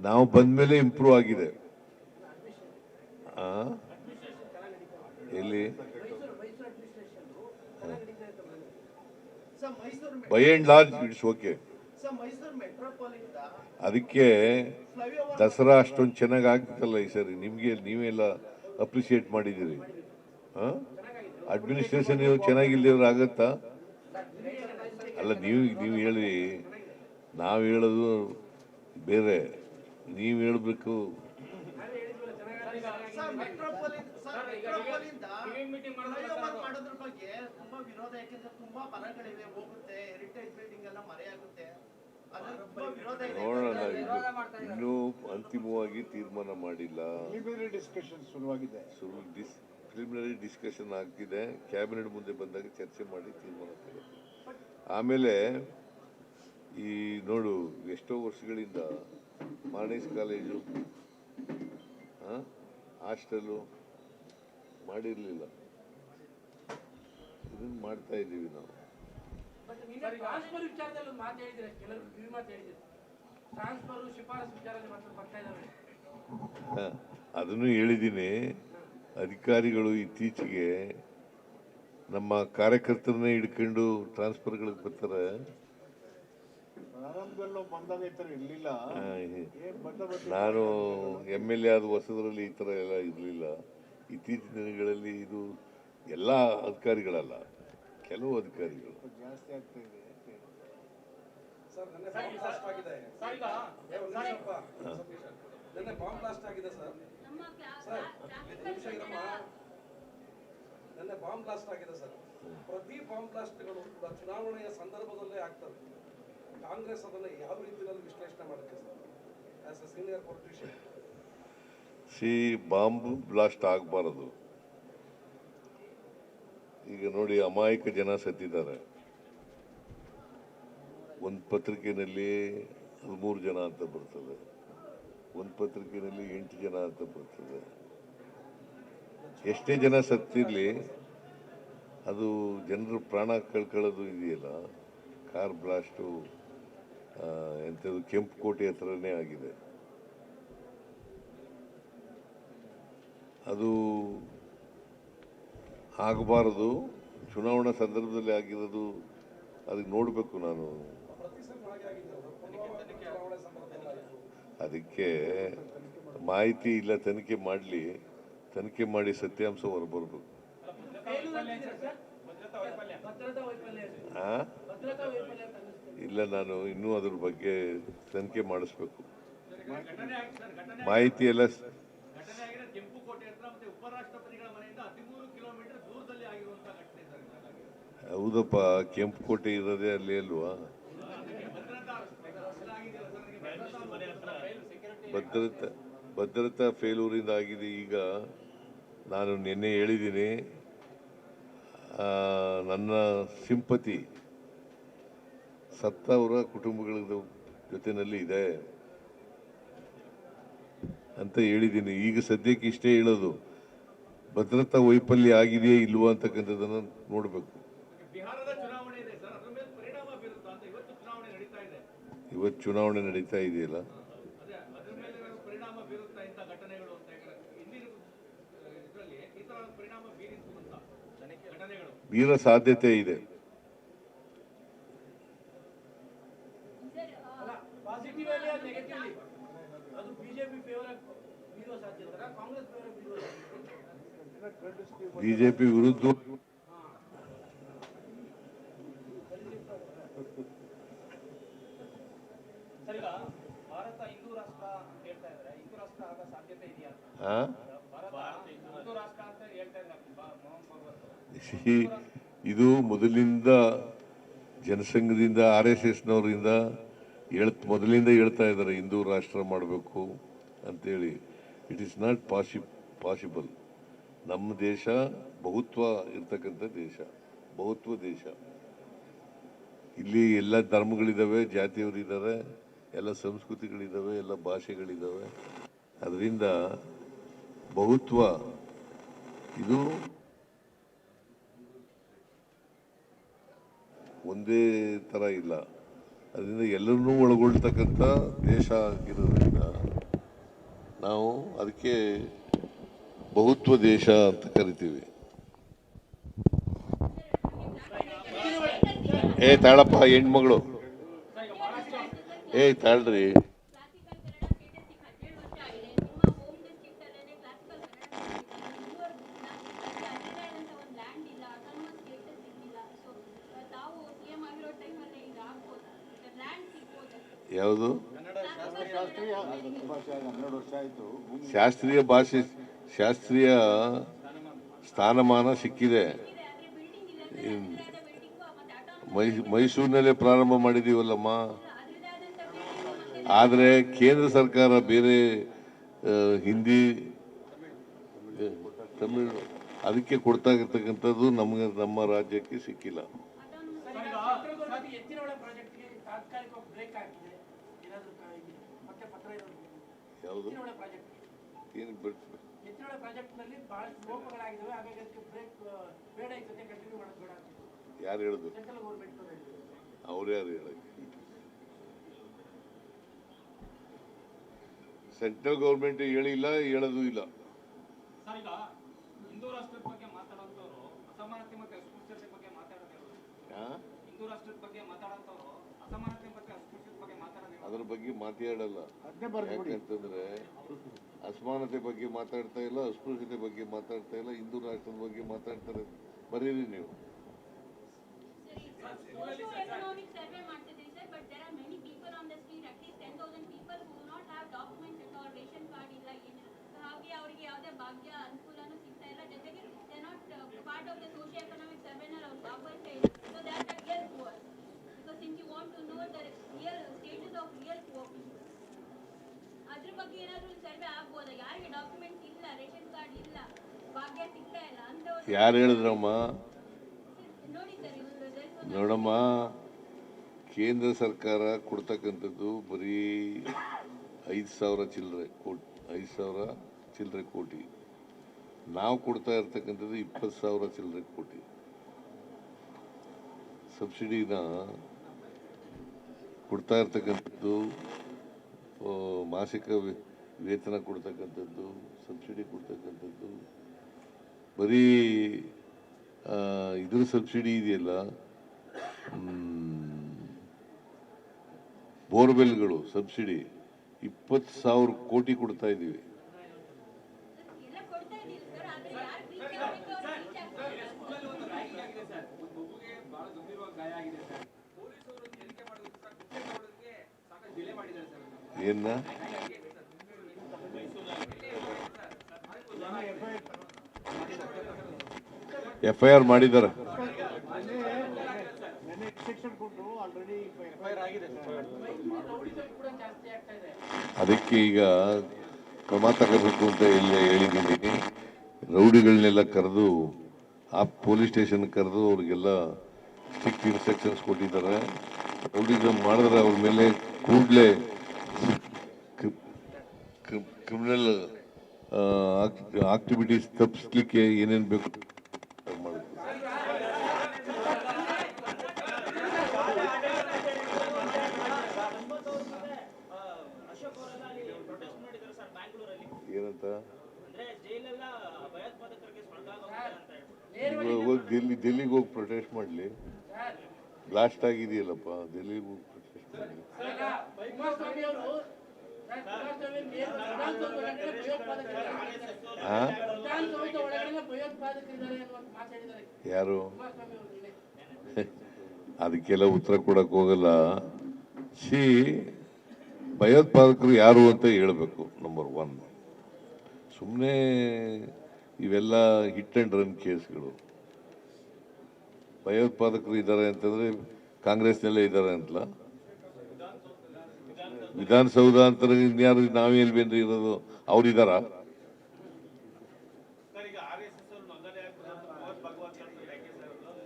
ನಾವು ಬಂದ್ಮೇಲೆ ಇಂಪ್ರೂವ್ ಆಗಿದೆ. ಎಲ್ಲಿ by and large it's okay. ಅದಕ್ಕೆ ದಸರಾ ಅಷ್ಟೊಂದು ಚೆನ್ನಾಗಿ ಆಗ್ತಲ್ಲ ಈ ಸರಿ. ನಿಮ್ಗೆ ನೀವೆಲ್ಲ ಅಪ್ರಿಸಿಯೇಟ್ ಮಾಡಿದ್ದೀರಿ. ಅಡ್ಮಿನಿಸ್ಟ್ರೇಷನ್ ನೀವು ಚೆನ್ನಾಗಿಲ್ದೇವ್ರು ಆಗತ್ತಾ? ಅಲ್ಲ, ನೀವು ಹೇಳಿ, ನಾವು ಹೇಳೋದು ಬೇರೆ, ನೀವು ಹೇಳ್ಬೇಕು. ನೋಡೋಣ, ಇನ್ನೂ ಅಂತಿಮವಾಗಿ ತೀರ್ಮಾನ ಮಾಡಿಲ್ಲ. ಪ್ರಿಲಿಮಿನರಿ ಡಿಸ್ಕಷನ್ ಆಗ್ತಿದೆ. ಕ್ಯಾಬಿನೆಟ್ ಮುಂದೆ ಬಂದಾಗ ಚರ್ಚೆ ಮಾಡಿ ತೀರ್ಮಾನ ತಗೊಳ್ತೀವಿ. ಆಮೇಲೆ ಈ ನೋಡು, ಎಷ್ಟೋ ವರ್ಷಗಳಿಂದ ಮಾರ್ನಿಸ್ ಕಾಲೇಜು ಹಾಸ್ಟೆಲು ಮಾಡಿರಲಿಲ್ಲ. ಇದನ್ನ ಮಾಡ್ತಾ ಇದ್ದೀವಿ ನಾವು. ಅದನ್ನು ಹೇಳಿದ್ದೀನಿ. ಅಧಿಕಾರಿಗಳು ಇತ್ತೀಚೆಗೆ ನಮ್ಮ ಕಾರ್ಯಕರ್ತರನ್ನೇ ಹಿಡ್ಕೊಂಡು ಟ್ರಾನ್ಸ್ಫರ್ಗಳಿಗೆ ಬರ್ತಾರೆ. ನಾನು MLA ಆದ ಹೊಸದರಲ್ಲಿ ಈ ಥರ ಎಲ್ಲ ಇರಲಿಲ್ಲ. ಇತ್ತೀಚಿನ ದಿನಗಳಲ್ಲಿ ಇದು ಎಲ್ಲ ಅಧಿಕಾರಿಗಳಲ್ಲ, ಕೆಲವು ಅಧಿಕಾರಿಗಳು ಜಾಸ್ತಿ ಆಗ್ತಾ ಇದೆ. ನಿನ್ನೆ ಬಾಂಬ್ ಬ್ಲಾಸ್ಟ್ ಆಗಿದೆ ಸರ್. ಪ್ರತಿ ಬಾಂಬ್ ಬ್ಲಾಸ್ಟ್ಗಳು ಕೂಡ ಚುನಾವಣೆಯ ಸಂದರ್ಭದಲ್ಲೇ ಆಗ್ತದೆ. ಕಾಂಗ್ರೆಸ್ ಅದನ್ನು ಯಾವ ರೀತಿಯಲ್ಲಿ ವಿಶ್ಲೇಷಣೆ ಮಾಡುತ್ತೆ sir, as A senior politician? Bomb blast ಆಗಬಾರದು. ಈಗ ನೋಡಿ, ಅಮಾಯಕ ಜನ ಸತ್ತಿದ್ದಾರೆ. ಒಂದು ಪತ್ರಿಕೆಯಲ್ಲಿ 13 ಜನ ಅಂತ ಬರ್ತದೆ, ಒಂದು ಪತ್ರಿಕೆಯಲ್ಲಿ 8 ಜನ ಅಂತ ಬರ್ತದೆ. ಎಷ್ಟೇ ಜನ ಸತ್ತಿರಲಿ, ಅದು ಜನರು ಪ್ರಾಣ ಕಳ್ಕೊಳ್ಳೋದು ಇದೆಯಲ್ಲ. ಕಾರ್ ಬ್ಲಾಸ್ಟು ಎಂಥದ್ದು ಕೆಂಪುಕೋಟೆ ಹತ್ರನೇ ಆಗಿದೆ. ಅದು ಆಗಬಾರದು. ಚುನಾವಣಾ ಸಂದರ್ಭದಲ್ಲಿ ಆಗಿರೋದು, ಅದಕ್ಕೆ ನೋಡಬೇಕು ನಾನು. ಅದಕ್ಕೆ ಮಾಹಿತಿ ಇಲ್ಲ, ತನಿಖೆ ಮಾಡಲಿ. ತನಿಖೆ ಮಾಡಿ ಸತ್ಯಾಂಶ ಹೊರಬರ್ಬೇಕು. ಇಲ್ಲ, ನಾನು ಇನ್ನೂ ಅದ್ರ ಬಗ್ಗೆ ತನಿಖೆ ಮಾಡಿಸ್ಬೇಕು. ಮಾಹಿತಿ ಎಲ್ಲ ಹೌದಪ್ಪ, ಕೆಂಪುಕೋಟೆ ಇರೋದೇ ಅಲ್ಲಿ ಅಲ್ವಾ? ಭದ್ರತಾ ಫೇಲ್ಯೂರಿಂದ ಆಗಿದೆ. ಈಗ ನಾನು ನಿನ್ನೆ ಹೇಳಿದ್ದೀನಿ, ನನ್ನ ಸಿಂಪತಿ ಸತ್ತವರ ಕುಟುಂಬಗಳ ಜೊತೆನಲ್ಲಿ ಇದೆ ಅಂತ ಹೇಳಿದ್ದೀನಿ. ಈಗ ಸದ್ಯಕ್ಕೆ ಇಷ್ಟೇ ಹೇಳೋದು. ಭದ್ರತಾ ವೈಫಲ್ಯ ಆಗಿದೆಯೇ ಇಲ್ವಾ ಅಂತಕ್ಕಂಥದ್ದನ್ನು ನೋಡಬೇಕು. ಇವತ್ತು ಚುನಾವಣೆ ನಡೀತಾ ಇದೆಯಲ್ಲ, ಬೀರೋ ಸಾಧ್ಯತೆ ಇದೆ. ಬಿಜೆಪಿ ವಿರುದ್ಧ ಇದು ಮೊದಲಿಂದ ಜನಸಂಘದಿಂದ RSSನವರಿಂದ ಮೊದಲಿಂದ ಹೇಳ್ತಾ ಇದ್ದಾರೆ, ಹಿಂದೂ ರಾಷ್ಟ್ರ ಮಾಡಬೇಕು ಅಂತೇಳಿ. It is not possible. ನಮ್ಮ ದೇಶ ಬಹುತ್ವ ಇರ್ತಕ್ಕಂಥ ದೇಶ, ಬಹುತ್ವ ದೇಶ. ಇಲ್ಲಿ ಎಲ್ಲ ಧರ್ಮಗಳಿದ್ದಾವೆ, ಜಾತಿಯವರಿದ್ದಾರೆ, ಎಲ್ಲ ಸಂಸ್ಕೃತಿಗಳಿದ್ದಾವೆ, ಎಲ್ಲ ಭಾಷೆಗಳಿದ್ದಾವೆ. ಅದರಿಂದ ಬಹುತ್ವ ಇದು ಒಂದೇ ಥರ ಇಲ್ಲ. ಅದರಿಂದ ಎಲ್ಲರನ್ನೂ ಒಳಗೊಳ್ತಕ್ಕಂಥ ದೇಶ ಆಗಿರೋದ್ರಿಂದ ನಾವು ಅದಕ್ಕೆ ಬಹುತ್ವ ದೇಶ ಅಂತ ಕರಿತೀವಿ. ತಾಳಪ್ಪ ಹೆಣ್ಮಗಳು, ತಾಳ್ರಿ. ಯಾವುದು ಶಾಸ್ತ್ರೀಯ ಭಾಷೆ, ಶಾಸ್ತ್ರೀಯ ಸ್ಥಾನಮಾನ ಸಿಕ್ಕಿದೆ. ಮೈಸೂರಿನಲ್ಲೇ ಪ್ರಾರಂಭ ಮಾಡಿದೀವಲ್ಲಮ್ಮ. ಆದರೆ ಕೇಂದ್ರ ಸರ್ಕಾರ ಬೇರೆ ಹಿಂದಿ, ತಮಿಳು ಅದಕ್ಕೆ ಕೊಡ್ತಾ ಇರ್ತಕ್ಕಂಥದ್ದು ನಮ್ಮ ರಾಜ್ಯಕ್ಕೆ ಸಿಕ್ಕಿಲ್ಲ. ಯಾವುದು ಯಾರು ಹೇಳಿದ್ರು? ಅವ್ರು ಯಾರು ಹೇಳಕ್ಕೆ? ಸೆಂಟ್ರಲ್ ಗೌರ್ಮೆಂಟ್ ಹೇಳಿಲ್ಲ, ಹೇಳೋದು ಇಲ್ಲ. ಹಿಂದೂ ರಾಷ್ಟ್ರದ ಬಗ್ಗೆ ಮಾತಾಡುವಂತವ್ರು ಅಸಮಾನತೆ ಮತ್ತೆ ಅಸ್ಪೃಶ್ಯತೆ ಬಗ್ಗೆ ಮಾತಾಡೋದಿಲ್ಲ. ಹಿಂದೂ ರಾಷ್ಟ್ರದ ಬಗ್ಗೆ ಮಾತಾಡುವಂತವ್ರು ಅಸಮಾನತೆ ಮತ್ತೆ ಅಸ್ಪೃಶ್ಯತೆ ಬಗ್ಗೆ ಮಾತಾಡೋದಿಲ್ಲ. ಅದ್ರ ಬಗ್ಗೆ ಮಾತಾಡಲ್ಲ. ಯಾಕಂತಂದ್ರೆ ಅಸಮಾನತೆ ಬಗ್ಗೆ ಮಾತಾಡ್ತಾ ಇಲ್ಲ, ಅಸ್ಪೃಶ್ಯತೆ ಬಗ್ಗೆ ಮಾತಾಡ್ತಾ ಇಲ್ಲ, ಹಿಂದೂ ರಾಷ್ಟ್ರದ ಬಗ್ಗೆ ಮಾತಾಡ್ತಾರೆ. ಬರೀರಿ ನೀವು. ಯಾರು ಹೇಳಿದ್ರಮ್ಮ? ನೋಡಮ್ಮ, ಕೇಂದ್ರ ಸರ್ಕಾರ ಕೊಡ್ತಕ್ಕಂಥದ್ದು ಬರೀ 5,000 ಚಿಲ್ಲರೆ ಕೋಟಿ. ನಾವು ಕೊಡ್ತಾ ಇರ್ತಕ್ಕಂಥದ್ದು 20,000 ಚಿಲ್ಲರೆ ಕೋಟಿ. ಸಬ್ಸಿಡಿನ ಕೊಡ್ತಾ ಇರ್ತಕ್ಕಂಥದ್ದು, ಮಾಸಿಕ ವೇತನ ಕೊಡ್ತಕ್ಕಂಥದ್ದು, ಸಬ್ಸಿಡಿ ಕೊಡ್ತಕ್ಕಂಥದ್ದು, ಬರೀ ಇದ್ರ ಸಬ್ಸಿಡಿ ಇದೆಯಲ್ಲ, ಬೋರ್ವೆಲ್ಗಳು ಸಬ್ಸಿಡಿ 20,000 ಕೋಟಿ ಕೊಡ್ತಾ ಇದ್ದೀವಿ. ಏನ FIR ಮಾಡಿದ್ದಾರೆ. ಅದಕ್ಕೆ ಈಗ ಕ್ರಮ ತಗೋಬೇಕು ಅಂತ ಹೇಳಿದ್ದೀನಿ. ರೌಡಿಗಳನ್ನೆಲ್ಲ ಕರೆದು ಆ ಪೊಲೀಸ್ ಸ್ಟೇಷನ್ ಕರೆದು ಅವ್ರಿಗೆಲ್ಲ ಸ್ಟ್ರಿಕ್ಟ್ ಇನ್ಸ್ಟ್ರಕ್ಷನ್ಸ್ ಕೊಟ್ಟಿದ್ದಾರೆ. ರೌಡಿಗಳು ಮಾಡಿದ್ರೆ ಅವ್ರ ಮೇಲೆ ಕೂಡಲೇ ಕ್ರಿಮಿನಲ್ ಆಕ್ಟಿವಿಟೀಸ್ ತಪ್ಪಿಸ್ಲಿಕ್ಕೆ ಏನೇನು ಬೇಕು ಏನಂತ ಡೆಲ್ಲಿಗೆ ಹೋಗಿ ಪ್ರೊಟೆಸ್ಟ್ ಮಾಡಲಿ. ಬ್ಲಾಸ್ಟ್ ಆಗಿದೆಯಲ್ಲಪ್ಪ, ಡೆಲ್ಲಿಗೆ ಹೋಗಿ ಪ್ರೊಟೆಸ್ಟ್ ಮಾಡಲಿ. ಯಾರು? ಅದಕ್ಕೆಲ್ಲ ಉತ್ತರ ಕೊಡಕ್ ಹೋಗಲ್ಲ. ಭಯೋತ್ಪಾದಕರು ಯಾರು ಅಂತ ಹೇಳ್ಬೇಕು. ನಂಬರ್ 1. ಸುಮ್ಮನೆ ಇವೆಲ್ಲ ಹಿಟ್ ಅಂಡ್ ರನ್ ಕೇಸ್ಗಳು. ಭಯೋತ್ಪಾದಕರು ಇದ್ದಾರೆ ಅಂತಂದ್ರೆ ಕಾಂಗ್ರೆಸ್ನಲ್ಲೇ ಇದ್ದಾರೆ ಅಂತಲ್ಲ. ವಿಧಾನಸೌಧ ಅಂತ ಇನ್ಯಾರು ನಾವೇಲ್ವೇನ್ರಿ ಇರೋದು? ಅವ್ರಿದಾರ?